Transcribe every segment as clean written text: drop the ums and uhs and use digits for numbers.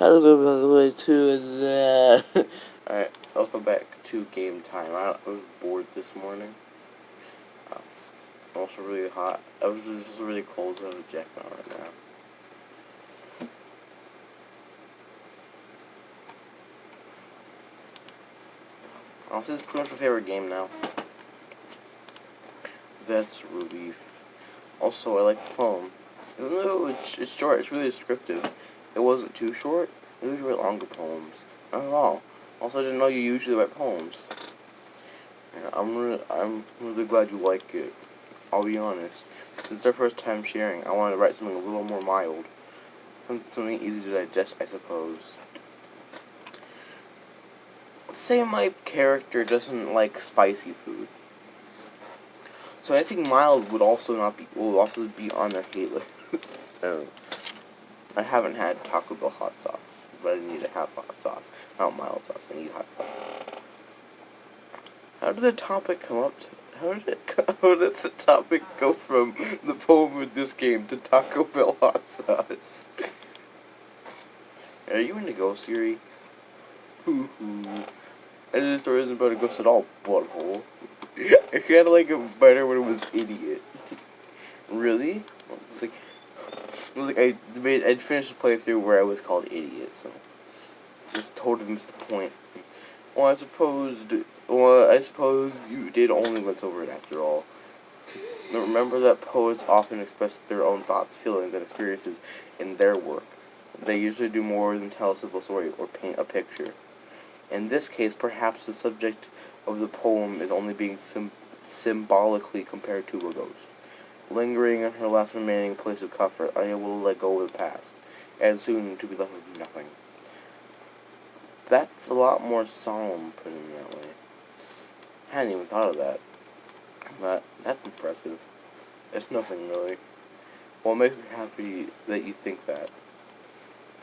I'll go by the way too. Alright, welcome back to game time. I was bored this morning. Also really hot. I was just really cold, so I have a jacket on right now. Honestly, this is pretty much my favorite game now. That's relief. Also, I like the poem. Even though it's short, it's really descriptive. It wasn't too short. I usually write longer poems. Not at all. Also, I didn't know you usually write poems. Yeah, I'm really glad you like it. I'll be honest. Since it's our first time sharing, I wanted to write something a little more mild. Something easy to digest, I suppose. Let's say my character doesn't like spicy food. So I think mild will also be on their hate list. I haven't had Taco Bell hot sauce, but I need to have hot sauce. Not mild sauce, I need hot sauce. How did the topic come up to... How did the topic go from the poem of this game to Taco Bell hot sauce? Are you into Ghost Theory? Hoo-hoo. And this story isn't about a ghost at all, butthole. I kinda like it better when it was Idiot. Really? It was like I'd finished the playthrough where I was called Idiot, so just totally missed the point. Well, I suppose you did only glance over it after all. Remember that poets often express their own thoughts, feelings, and experiences in their work. They usually do more than tell a simple story or paint a picture. In this case, perhaps the subject of the poem is only being symbolically compared to a ghost, lingering in her last remaining place of comfort, unable to let go of the past, and soon to be left with nothing. That's a lot more solemn, putting it that way. I hadn't even thought of that. But that's impressive. It's nothing, really. Well, it makes me happy that you think that.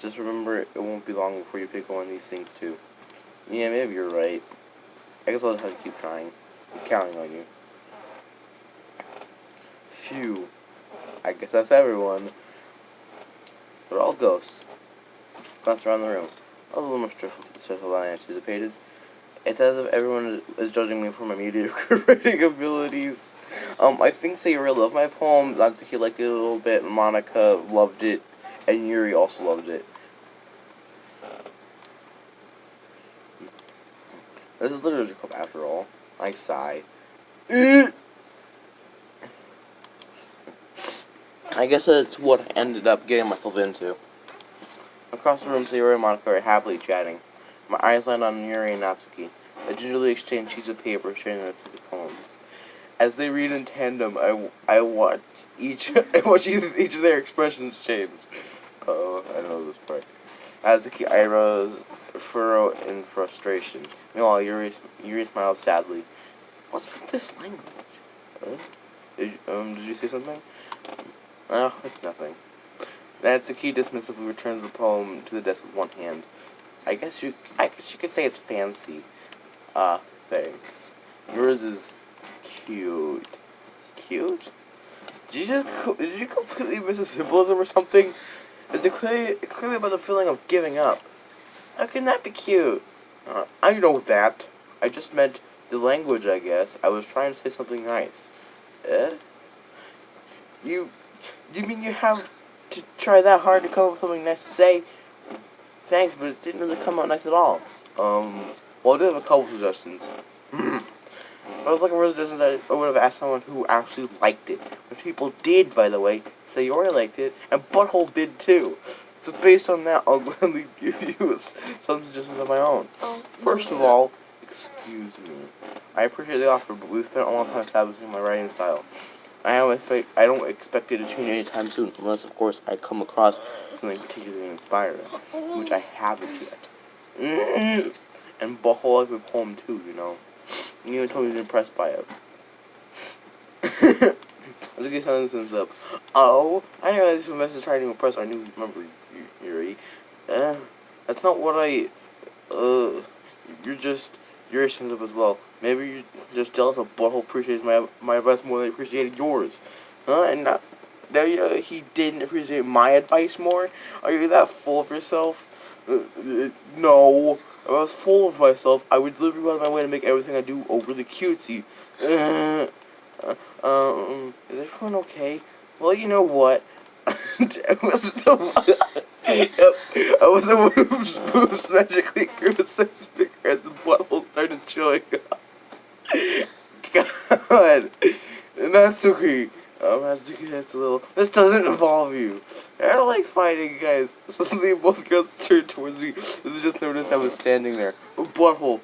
Just remember, it won't be long before you pick one of these things, too. Yeah, maybe you're right. I guess I'll just have to keep trying. I'm counting on you. Phew. I guess that's everyone. They're all ghosts. Glanced around the room. A little more stressful than I anticipated. It's as if everyone is judging me for my mediocre writing abilities. I think Sayuri loved my poem. Natsuki liked it a little bit. Monica loved it. And Yuri also loved it. This is literature club after all. I sigh. I guess that's what I ended up getting myself into. Across the room, Sayori and Monica are happily chatting. My eyes land on Yuri and Natsuki. They gingerly exchange sheets of paper, sharing their poems. As they read in tandem, I watch each of their expressions change. Oh, I know this part. Natsuki eyebrows furrow in frustration. Meanwhile, Yuri smiles sadly. What's with this language? Did you say something? Oh, it's nothing. Natsuki dismissively returns the poem to the desk with one hand. I guess you could say it's fancy. Thanks. Yours is cute. Cute? Did you completely miss a symbolism or something? It's clearly about the feeling of giving up. How can that be cute? I know that. I just meant the language, I guess. I was trying to say something nice. You mean you have to try that hard to come up with something nice to say? Thanks, but it didn't really come out nice at all. Well, I do have a couple suggestions. I was looking for suggestions. I would have asked someone who actually liked it. Which people did, by the way. Sayori liked it, and Butthole did too. So based on that, I'll gladly give you some suggestions of my own. First of all, excuse me. I appreciate the offer, but we've spent a long time establishing my writing style. I don't expect it to change anytime soon, unless, of course, I come across something particularly inspiring, which I haven't yet. And Butthole liked my poem too, you know. You even told me he was impressed by it. Let's get some things up. Oh, I didn't realize this message trying to impress our new member, Yuri. That's not what you're things up as well. Maybe you're just jealous of Butthole appreciates my advice more than he appreciated yours. And now you know he didn't appreciate my advice more? Are you that full of yourself? No. If I was full of myself, I would literally go out of my way to make everything I do overly cutesy. Is everyone okay? Well, you know what? I was the yep, I was the one whose boobs magically grew a size bigger as the butthole started showing up. God, Natsuki. Natsuki, that's a little. This doesn't involve you. I don't like fighting, guys. Suddenly, both girls turned towards me. They just noticed I was standing there. Butthole.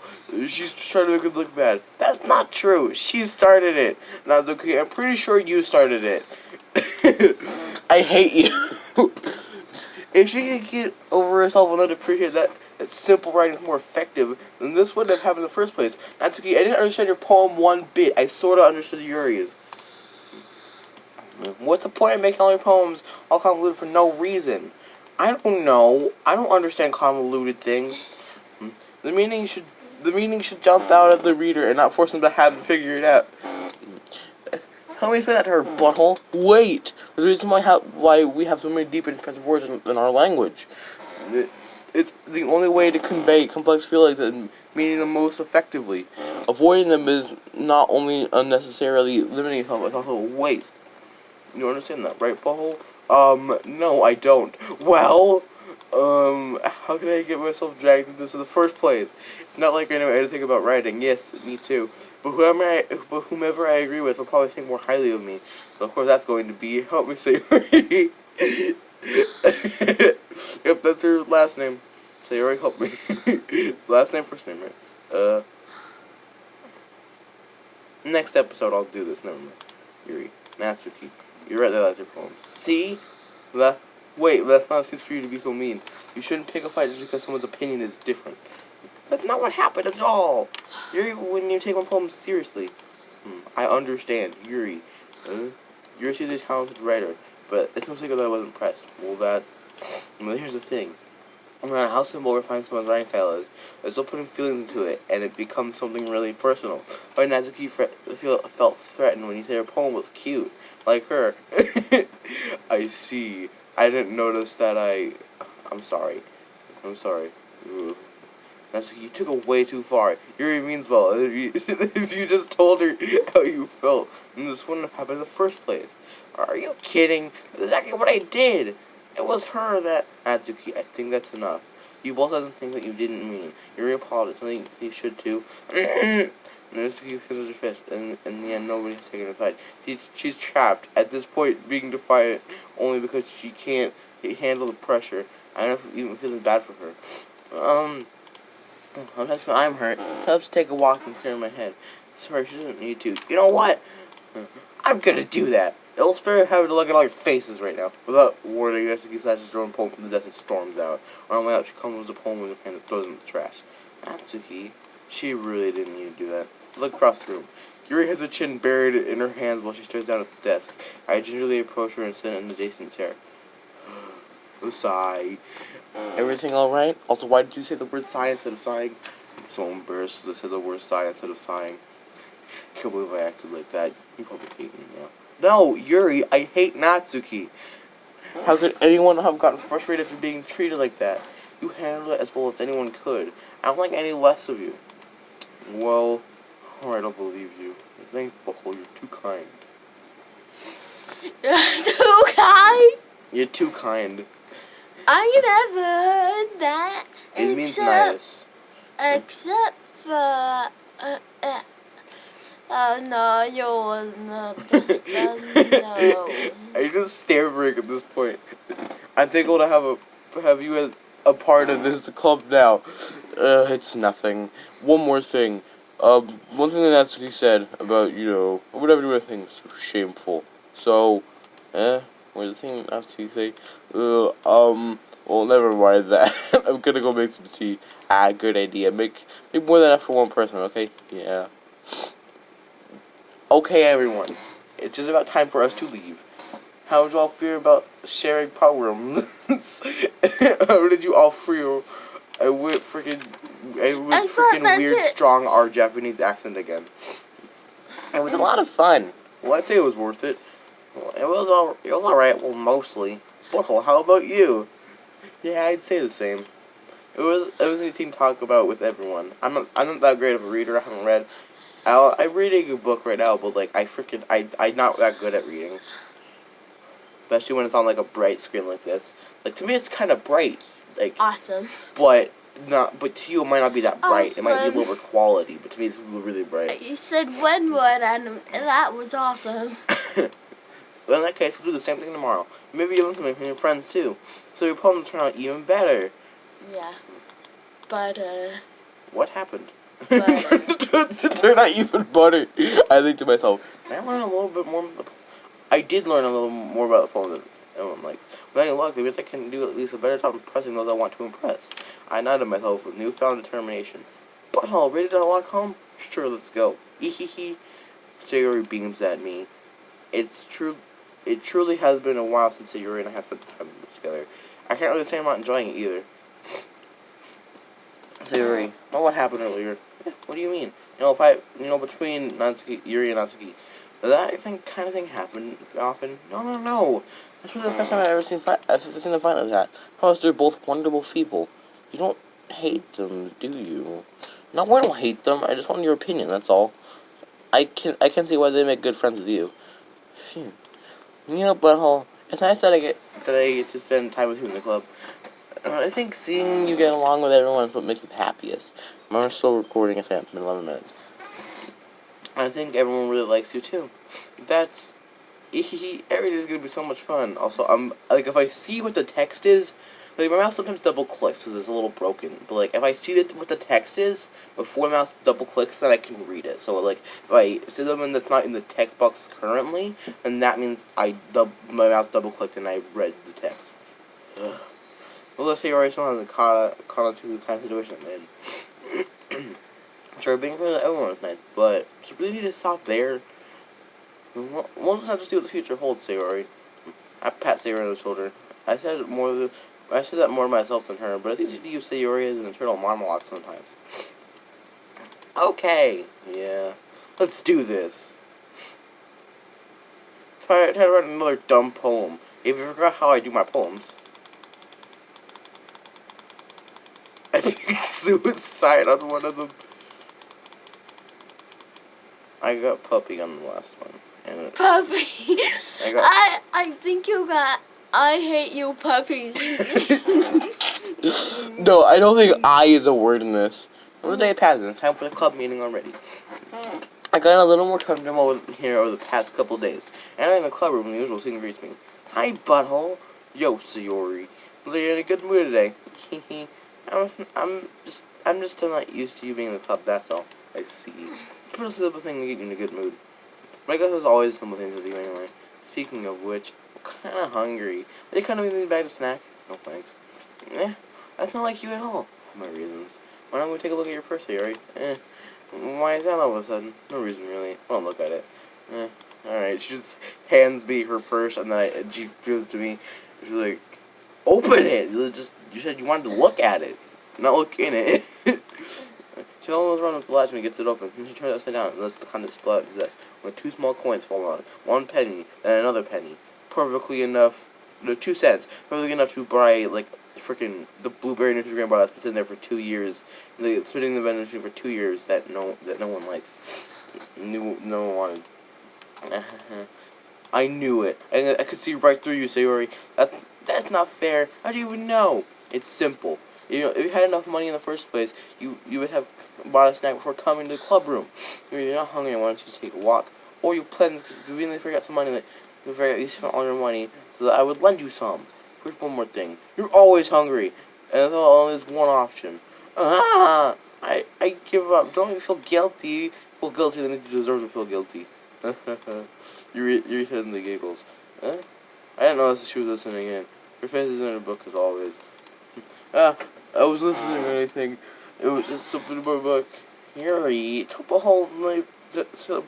She's trying to make it look bad. That's not true. She started it. Natsuki, I'm pretty sure you started it. I hate you. If she could get over herself and let appreciate that simple writing is more effective, then this wouldn't have happened in the first place. Natsuki, I didn't understand your poem one bit. I sort of understood Yuri's. What's the point of making all your poems all convoluted for no reason? I don't know. I don't understand convoluted things. The meaning should jump out at the reader and not force them to have to figure it out. How many say that to her, butthole? Wait! There's a reason why we have so many deep and expressive words in our language. It's the only way to convey complex feelings and meaning them most effectively. Avoiding them is not only unnecessarily limiting yourself, it's also a waste. You understand that, right, butthole? No, I don't. Well, how can I get myself dragged into this in the first place? Not like I know anything about writing. Yes, me too. But whomever I agree with will probably think more highly of me. So of course that's going to be help me say Yep, that's her last name. Sayori, help me. Last name, first name, right? Next episode I'll do this. Never mind. Yuri, Natsuki. You read that as your poem. See? Wait, that's not an excuse for you to be so mean. You shouldn't pick a fight just because someone's opinion is different. That's not what happened at all. Yuri, when you take my poem seriously. I understand, Yuri. Yuri's a talented writer, but it's no secret that I was impressed. Well, here's the thing. No matter how simple or refined someone's writing style is, there's still putting feelings into it, and it becomes something really personal. But Natsuki felt threatened when you said her poem was cute, like her. I see. I didn't notice that I'm sorry. I'm sorry. Ugh. Natsuki, you took it way too far. Yuri means well. If you just told her how you felt, then this wouldn't have happened in the first place. Are you kidding? That's exactly what I did. It was her that... Natsuki, I think that's enough. You both had something that you didn't mean. Yuri apologized. I think you should too. Natsuki finishes her fist. And in the end, nobody's taken her side. She's trapped. At this point, being defiant only because she can't handle the pressure. I don't know, even feeling bad for her. Sometimes when I'm hurt, it helps take a walk and clear my head. Sorry, she doesn't need to. You know what? I'm gonna do that. It'll spare having to look at all your faces right now. Without warning, Natsuki slashes her own poem from the desk and storms out. On the way out, she comes with a poem in her hand and throws it in the trash. Natsuki, she really didn't need to do that. Look across the room. Yuri has her chin buried in her hands while she stares down at the desk. I gingerly approach her and sit in the adjacent chair. Sigh. Everything alright? Also, why did you say the word sigh instead of sighing? I'm so embarrassed to say the word sigh instead of sighing. I can't believe I acted like that. You probably hate me now. No, Yuri, I hate Natsuki. How could anyone have gotten frustrated after being treated like that? You handled it as well as anyone could. I don't like any less of you. Well, I don't believe you. Thanks, Buckle. You're too kind. Too kind? You're too kind. I never heard that. It means nice. Except for... no, you was not just no. I just staring at this point. I think we'll have you as a part of this club now. It's nothing. One more thing. One thing that Natsuki said about, whatever you think is so shameful. So, where's the thing Natsuki say? Well, never mind that. I'm gonna go make some tea. Good idea. Make more than enough for one person, okay? Yeah. Okay, everyone. It's just about time for us to leave. How did you all feel about sharing problems? How did you all feel? I went freaking weird, strong our Japanese accent again. It was a lot of fun. Well, I'd say it was worth it. Well, it was alright. Well, mostly. Butthole, how about you? Yeah, I'd say the same. was anything to talk about with everyone. I'm not that great of a reader. I haven't read. I'm reading a book right now, but like I'm not that good at reading. Especially when it's on like a bright screen like this. Like to me, it's kind of bright. Like, Awesome. but but to you, it might not be that bright. It might be Awesome. lower quality, but to me, it's really bright. You said one word and that was awesome. Well, in that case, we'll do the same thing tomorrow. Maybe you'll learn something from your friends too, so your poem will turn out even better. Yeah. But, What happened? Butter. To turn out even better. I think to myself, I learned a little bit more. I did learn a little more about the poem than everyone likes. With any luck, maybe I can do at least a better job impressing those I want to impress. I nodded myself with newfound determination. Butthole, ready to walk home? Sure, let's go. Ehehe. Sayori beams at me. It's true. It truly has been a while since Sayori and I have spent time together. I can't really say I'm not enjoying it either. Sayori, well, what happened earlier? What do you mean? Between Yuri and Natsuki, does that kind of thing happen often? No. This was the first time I've seen them fight like that. Plus, they're both wonderful people. You don't hate them, do you? No, I don't hate them. I just want your opinion. That's all. I can see why they make good friends with you. Phew. Butthole, it's nice that I get to spend time with you in the club. I think seeing you get along with everyone is what makes me the happiest. I'm still recording. It's been 11 minutes. I think everyone really likes you too. That's every day is gonna be so much fun. Also, I'm like if I see what the text is, like my mouse sometimes double clicks because it's a little broken. But like if I see what the text is before my mouse double clicks, then I can read it. So like if I see something that's not in the text box currently, then that means my mouse double clicked and I read the text. Ugh. Well, let's say you're already still in the kind of situation I'm in. Sure, being friends with everyone is nice, but do you really need to stop there? We'll just have to see what the future holds, Sayori. I pat Sayori on the shoulder. I said that more to myself than her, but it's easy to use Sayori as an internal monologue sometimes. Okay, yeah, let's do this. Try to write another dumb poem. If you forgot how I do my poems. I think suicide on one of them. I got puppy on the last one. And Puppy. I think you got I hate you puppies. No, I don't think I is a word in this. Well, the day passes. It's time for the club meeting already. I got a little more comfortable here over the past couple of days, and I'm in the clubroom when the usual scene greets me. Hi, butthole. Yo, Sayori. You're in a good mood today. I'm just still not used to you being in the club. That's all. I see. Pretty simple thing to get you in a good mood. But I guess there's always simple things with you anyway. Speaking of which, I'm kind of hungry. Would you kind of give me a bag of snack? No thanks. That's not like you at all. My reasons. Why don't we take a look at your purse, Sayori? Why is that all of a sudden? No reason, really. I don't look at it. Alright, she just hands me her purse, and then she gives it to me. She's like, open it! You said you wanted to look at it, not look in it. She almost runs with the latch when he gets it open. Then she turns it upside down and lets the contents spill out of the desk, with 2 small coins fall on it. 1 penny, then another penny. Perfectly enough, 2 cents. Perfectly enough to buy, like, freaking the blueberry Nutrigrain bar that's been sitting there for 2 years. Like, it's been in the vending machine for 2 years that no one likes. No one wanted. I knew it. I could see right through you, Sayori. That's not fair. How do you even know? It's simple. If you had enough money in the first place, you would have bought a snack before coming to the club room. You're not hungry and why don't you take a walk? Or you plan to conveniently forgot some money that you spent all your money so that I would lend you some. Here's one more thing. You're always hungry. And there's only one option. I give up. Don't you feel guilty? Feel guilty, then you deserve to feel guilty. Yuri suddenly giggles. I didn't notice she was listening in. Her face is in her book as always. I was listening to anything. It was just something about my book. Yuri, took a whole night to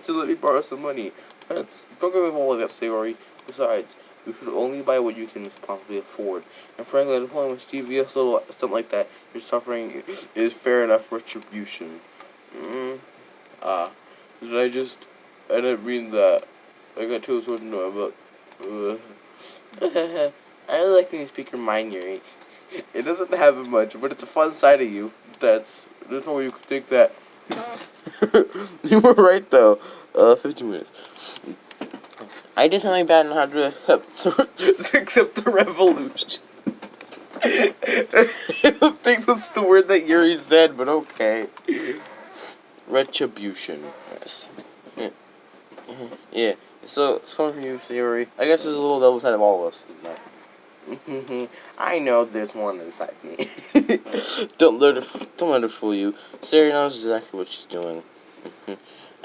let me borrow some money. Don't give me all of that, Sayori. Besides, you should only buy what you can possibly afford. And frankly, the point with Stevie, something like that, your suffering is fair enough retribution. I didn't mean that. I got too much to know about. I really like when you speak your mind, Yuri. It doesn't happen much, but it's a fun side of you. There's no way you could think that. You were right though. 15 minutes. I did something bad and had to accept the revolution. I don't think that's the word that Yuri said, but okay. Retribution. Yes. Yeah. Yeah. So it's coming from you, Yuri. I guess there's a little double side of all of us. I know there's one inside me. Don't let her fool you. Sarah knows exactly what she's doing.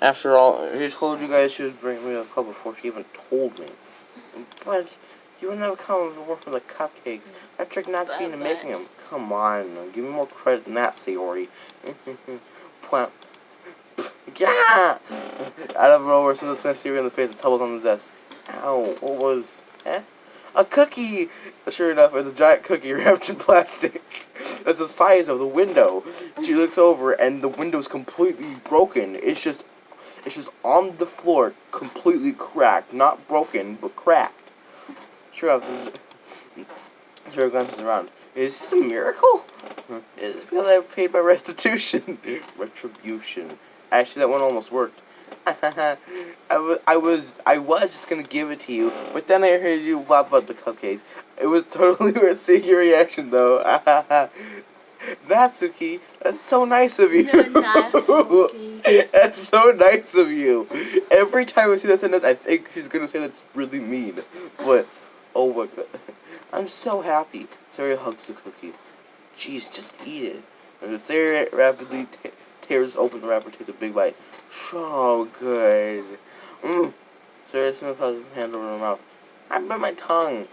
After all, she told you guys she was bringing me a cup before she even told me. But you would never come to work with the cupcakes. I tricked Natsuki into making them. Come on, give me more credit than that, Sayori. Yeah! Out of nowhere, someone smacks Sayori in the face and tumbles on the desk. Ow, what was... A cookie! Sure enough, it's a giant cookie wrapped in plastic. It's the size of the window. She looks over and the window's completely broken. It's just on the floor, completely cracked. Not broken, but cracked. Sure enough, Sarah glances around. Is this a miracle? It's because I paid my restitution. Retribution. Actually, that one almost worked. I was just gonna give it to you, but then I heard you blab about the cupcakes. It was totally worth seeing your reaction, though. Natsuki, that's so nice of you. No, Natsuki. That's so nice of you. Every time I see that sentence, I think she's gonna say that's really mean. But, oh my god. I'm so happy. Sarah hugs the cookie. Jeez, just eat it. And Sarah rapidly tears open the wrapper, takes a big bite. So good. Sarah Smith has her hand over her mouth. I bit my tongue.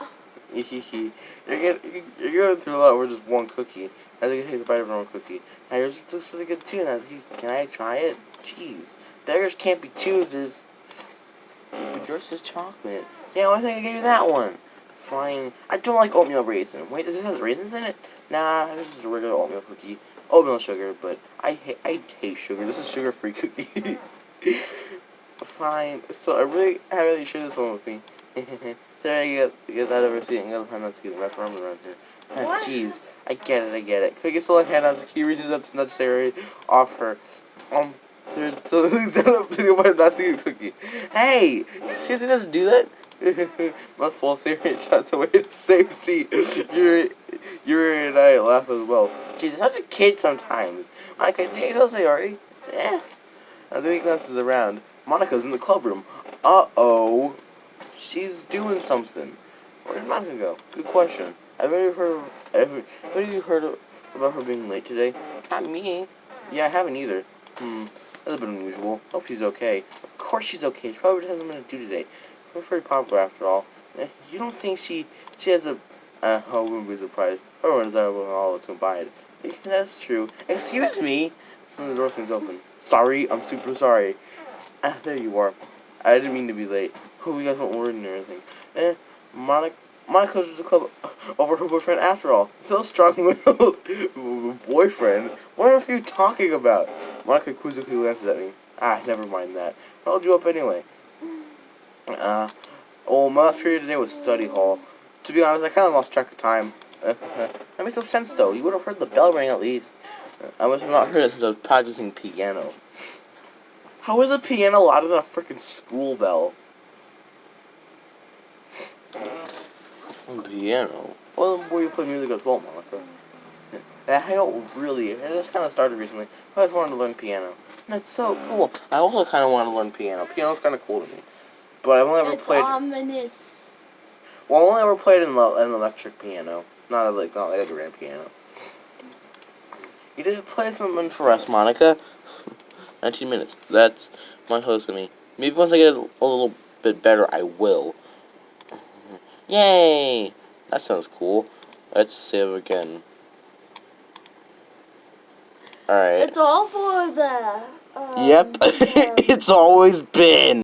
You're going through a lot with just one cookie. I think I take a bite of her own cookie. Now yours looks really good too. Now, can I try it? Jeez. Theirs can't be choosers. But yours is chocolate. Yeah, I think I gave you that one. Fine. I don't like oatmeal raisin. Wait, does it have raisins in it? Nah, this is a regular oatmeal cookie. Oatmeal sugar, but I hate sugar. This is sugar-free cookie. Fine. So I really share this one with me. There you get out of her seat and go behind Natsuki and wrap her arm around her. Jeez, I get it. Cookie still like hand Natsuki reaches up to nudge Sarah off her. So leans down up to go by Natsuki's cookie. Hey, seriously doesn't do that? My full Sarah shots away to safety. Yuri and I laugh as well. Jeez, such a kid sometimes. Monica, did you tell Sayori? Yeah. And then he glances around. Monica's in the club room. Uh-oh. She's doing something. Where did Monica go? Good question. Have you heard about her being late today? Not me. Yeah, I haven't either. That's a bit unusual. Hope she's okay. Of course she's okay. She probably has something to do today. We're pretty popular after all. You don't think she has a... I wouldn't be surprised. Her desirable than all of us combined. That's true. Excuse me! The door swings open. Sorry, I'm super sorry. There you are. I didn't mean to be late. Hope you guys weren't worried or anything. Monica's to the club over her boyfriend after all. So strong-willed. Boyfriend? What are you talking about? Monica quizzically glances at me. Never mind that. I called you up anyway. My last period today was study hall. To be honest, I kind of lost track of time. That makes no sense, though. You would have heard the bell ring at least. I must have not heard it since I was practicing piano. How is a piano louder than a freaking school bell? Piano? Well, where you play music as well, Monica. I don't really. It just kind of started recently. I just wanted to learn piano. And that's so cool. I also kind of want to learn piano. Piano's kind of cool to me. But I've only ever played... ominous. Well, I've only ever played an electric piano. Not like a grand piano. You did play something for us, Monica. 19 minutes. That's my host and me. Maybe once I get a little bit better, I will. Yay! That sounds cool. Let's save again. Alright. It's all for the... Yep. It's always been.